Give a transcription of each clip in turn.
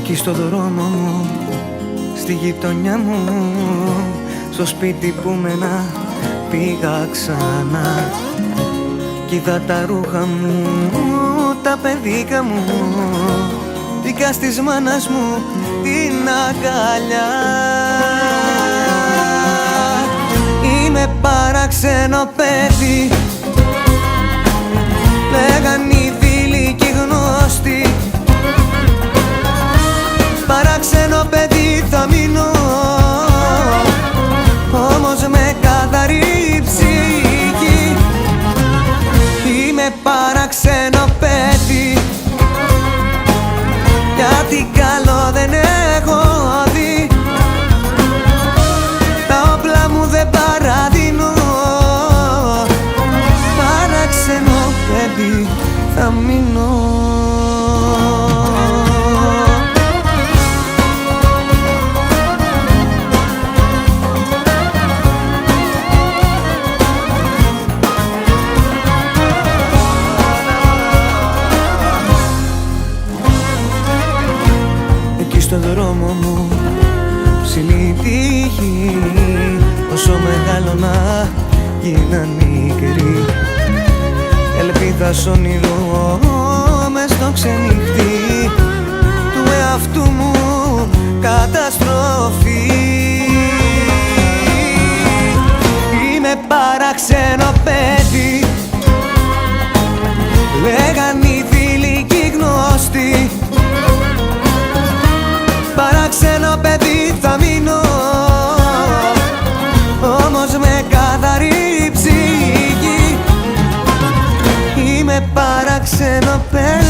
Εκεί στο δρόμο μου, στη γειτονιά μου, στο σπίτι που μένα πήγα ξανά. Κι είδα τα ρούχα μου, τα παιδίκα μου, δικά της μάνας μου την αγκαλιά. Είμαι παράξενο παιδί, λέγαν οι φίλοι κι οι γνωστοί. Παράξενο παιδί θα μείνω, όμως με καθαρή ψυχή. Είμαι παράξενο παιδί, γιατί καλό δεν έχω δει. Τα όπλα μου δεν παραδίνω, παράξενο παιδί θα μείνω. Στον δρόμο μου ψηλή τύχη, όσο μεγάλωνα γίνα μικρή. Ελπίδας όνειρο μες στο ξενυχτή του εαυτού μου καταστροφή. Είμαι παράξενο παιδί, λέγαν οι φίλοι κι οι γνωστοί. Παράξενο παιδί θα μείνω, όμως με καθαρή ψυχή. Είμαι παράξενο παιδί,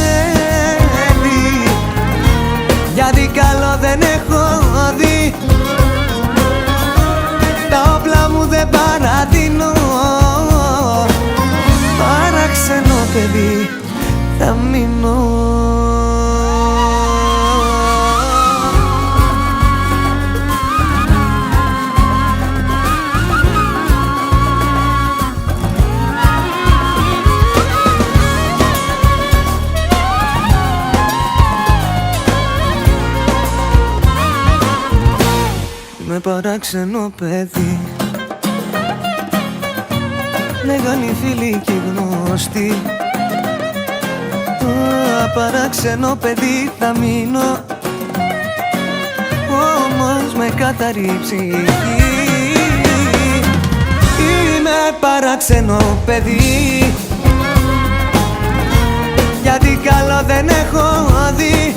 γιατί καλό δεν έχω δει. Τα όπλα μου δεν παραδίνω, παράξενο παιδί θα μείνω. Είμαι παράξενο παιδί, λέγαν οι φίλοι κι οι γνωστοί. Παράξενο παιδί θα μείνω, όμως με καθαρή ψυχή. Είμαι παράξενο παιδί, γιατί καλό δεν έχω δει.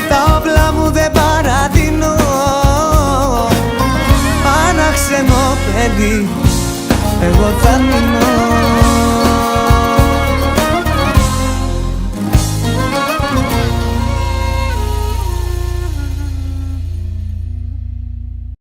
Τα όπλα μου δεν παραδίνω, παράξενο παιδί εγώ θα